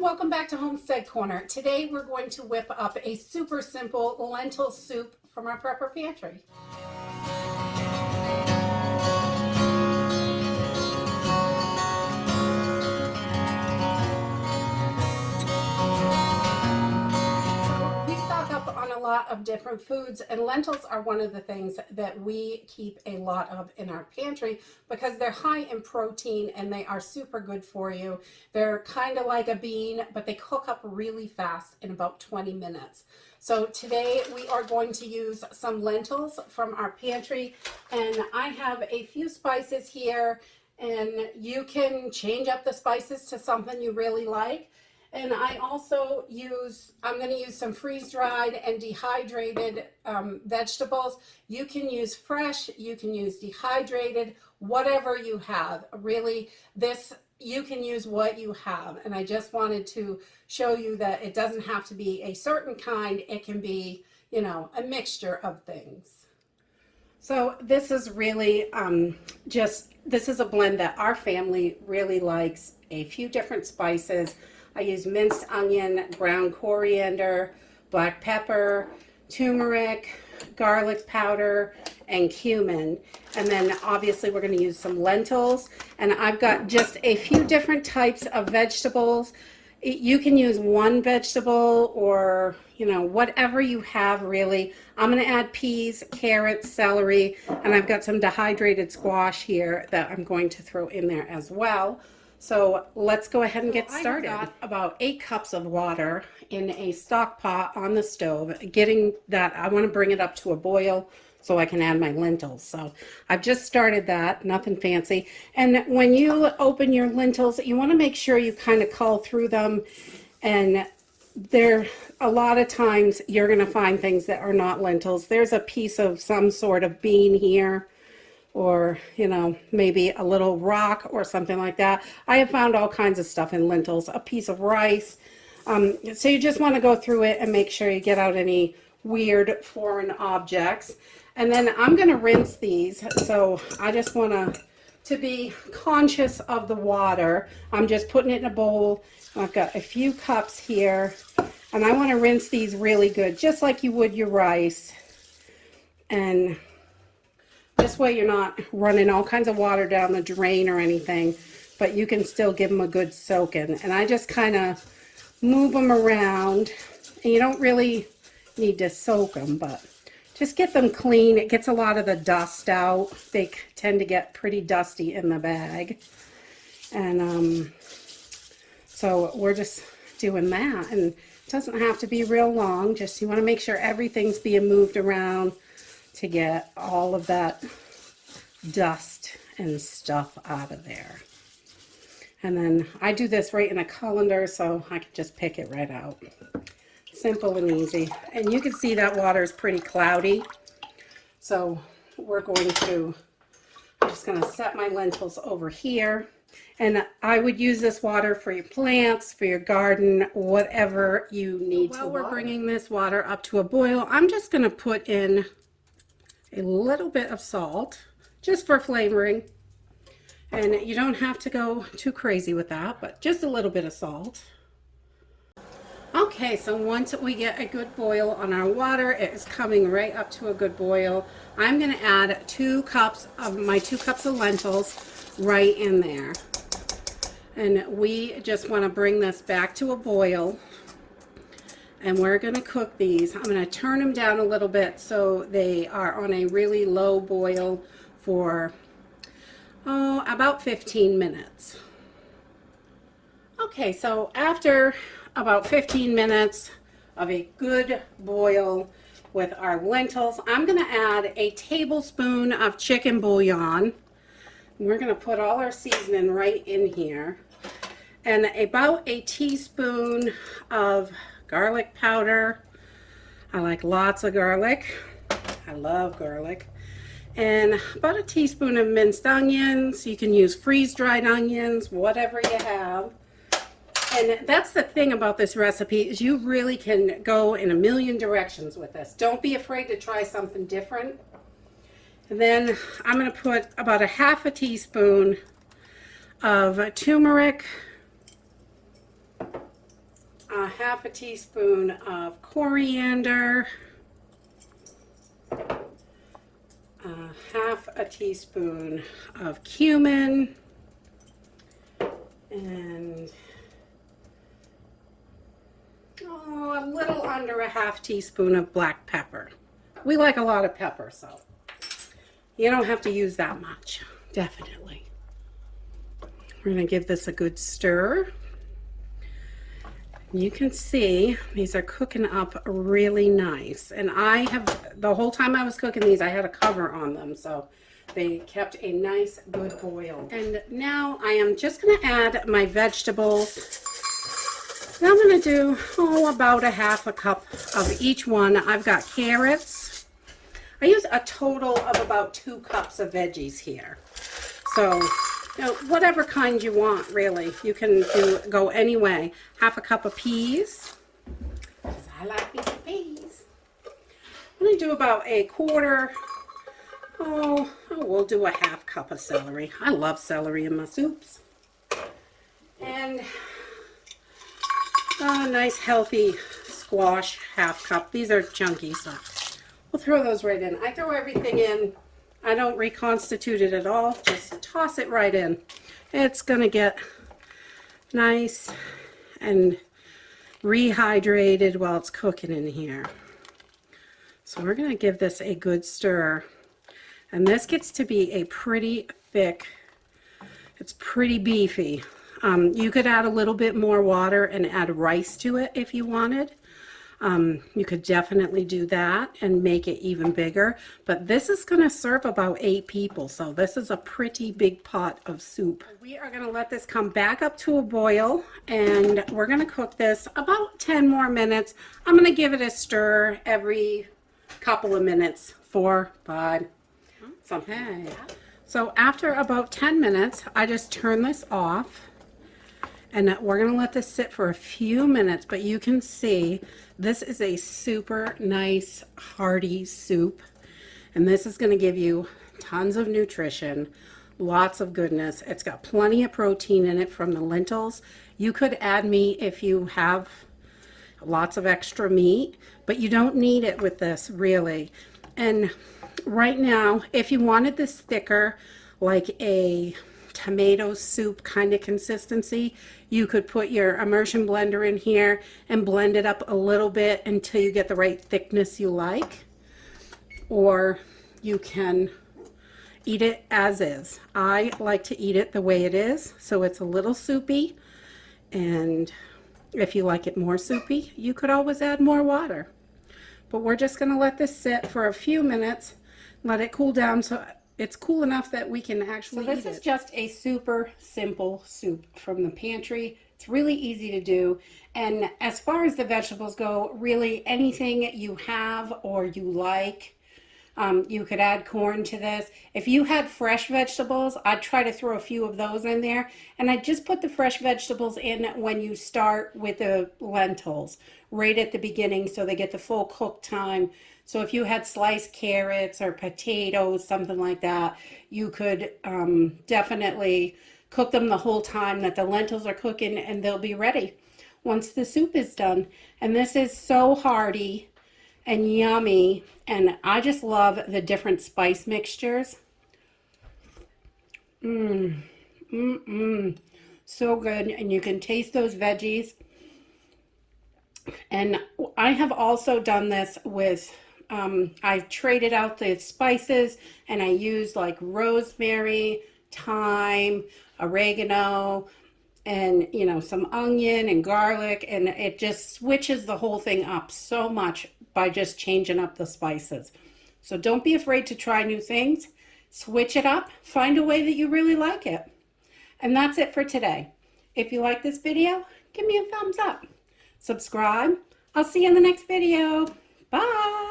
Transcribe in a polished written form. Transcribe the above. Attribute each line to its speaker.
Speaker 1: Welcome back to Homestead Corner. Today we're going to whip up a super simple lentil soup from our Prepper Pantry. We stock up on a lot of different foods, and lentils are one of the things that we keep a lot of in our pantry because they're high in protein and they are super good for you. They're kind of like a bean, but they cook up really fast in about 20 minutes. So today we are going to use some lentils from our pantry, and I have a few spices here, and you can change up the spices to something you really like. And I also I'm going to use some freeze-dried and dehydrated vegetables. You can use fresh, you can use dehydrated, whatever you have. Really, you can use what you have. And I just wanted to show you that it doesn't have to be a certain kind. It can be, a mixture of things. So this is really this is a blend that our family really likes. A few different spices. I use minced onion, ground coriander, black pepper, turmeric, garlic powder, and cumin. And then obviously we're going to use some lentils. And I've got just a few different types of vegetables. You can use one vegetable or, whatever you have really. I'm going to add peas, carrots, celery, and I've got some dehydrated squash here that I'm going to throw in there as well. So let's go ahead and get started. I've got about 8 cups of water in a stock pot on the stove. I want to bring it up to a boil so I can add my lentils. So I've just started that, nothing fancy. And when you open your lentils, you want to make sure you kind of cull through them. And a lot of times you're going to find things that are not lentils. There's a piece of some sort of bean here, or maybe a little rock or something like that. I have found all kinds of stuff in lentils, a piece of rice. So you just want to go through it and make sure you get out any weird foreign objects. And then I'm going to rinse these, so I just want to be conscious of the water. I'm just putting it in a bowl. I've got a few cups here, and I want to rinse these really good, just like you would your rice. And this way you're not running all kinds of water down the drain or anything, but you can still give them a good soaking. And I just kind of move them around, and you don't really need to soak them, but just get them clean. It gets a lot of the dust out. They tend to get pretty dusty in the bag. And so we're just doing that, and it doesn't have to be real long. Just you want to make sure everything's being moved around to get all of that dust and stuff out of there. And then I do this right in a colander, so I can just pick it right out. Simple and easy. And you can see that water is pretty cloudy. So I'm just going to set my lentils over here. And I would use this water for your plants, for your garden, whatever you need to. While we're bringing this water up to a boil, I'm just going to put in a little bit of salt just for flavoring, and you don't have to go too crazy with that, but just a little bit of salt. Okay, so once we get a good boil on our water, it is coming right up to a good boil. I'm going to add 2 cups of lentils right in there, and we just want to bring this back to a boil. And we're going to cook these. I'm going to turn them down a little bit so they are on a really low boil for about 15 minutes. Okay, so after about 15 minutes of a good boil with our lentils, I'm going to add a tablespoon of chicken bouillon. We're going to put all our seasoning right in here, and about a teaspoon of garlic powder. I like lots of garlic. I love garlic. And about a teaspoon of minced onions. You can use freeze-dried onions, whatever you have. And that's the thing about this recipe, is you really can go in a million directions with this. Don't be afraid to try something different. And then I'm going to put about a half a teaspoon of turmeric. half a teaspoon of coriander, half a teaspoon of cumin, and a little under a half teaspoon of black pepper. We like a lot of pepper, so you don't have to use that much, definitely. We're going to give this a good stir. You can see these are cooking up really nice, and I have, the whole time I was cooking these, I had a cover on them, so they kept a nice good boil. And now I am just going to add my vegetables. And I'm going to do about a half a cup of each one. I've got carrots. I use a total of about 2 cups of veggies here. So, you know, whatever kind you want, really. You can go any way. Half a cup of peas, because I like these peas. I'm going to do about a quarter, we'll do a half cup of celery. I love celery in my soups. And a nice healthy squash, half cup. These are chunky, so we'll throw those right in. I throw everything in. I don't reconstitute it at all. Just toss it right in. It's going to get nice and rehydrated while it's cooking in here. So we're going to give this a good stir. And this gets to be a pretty thick, it's pretty beefy. You could add a little bit more water and add rice to it if you wanted. You could definitely do that and make it even bigger. But this is going to serve about 8 people, so this is a pretty big pot of soup. We are going to let this come back up to a boil, and we're going to cook this about 10 more minutes. I'm going to give it a stir every couple of minutes, 4, 5, something like that. So after about 10 minutes, I just turn this off. And we're going to let this sit for a few minutes, but you can see this is a super nice, hearty soup. And this is going to give you tons of nutrition, lots of goodness. It's got plenty of protein in it from the lentils. You could add meat if you have lots of extra meat, but you don't need it with this, really. And right now, if you wanted this thicker, like a tomato soup kind of consistency, you could put your immersion blender in here and blend it up a little bit until you get the right thickness you like, or you can eat it as is. I like to eat it the way it is, so it's a little soupy, and if you like it more soupy, you could always add more water. But we're just going to let this sit for a few minutes, let it cool down so it's cool enough that we can actually eat it. So this is just a super simple soup from the pantry. It's really easy to do. And as far as the vegetables go, really anything you have or you like, you could add corn to this. If you had fresh vegetables, I'd try to throw a few of those in there. And I just put the fresh vegetables in when you start with the lentils, right at the beginning, so they get the full cook time. So if you had sliced carrots or potatoes, something like that, you could definitely cook them the whole time that the lentils are cooking, and they'll be ready once the soup is done. And this is so hearty and yummy, and I just love the different spice mixtures. So good, and you can taste those veggies. And I have also done this with I traded out the spices, and I used like rosemary, thyme, oregano, and some onion and garlic, and it just switches the whole thing up so much by just changing up the spices. So don't be afraid to try new things. Switch it up, find a way that you really like it. And that's it for today. If you like this video, give me a thumbs up. Subscribe. I'll see you in the next video. Bye.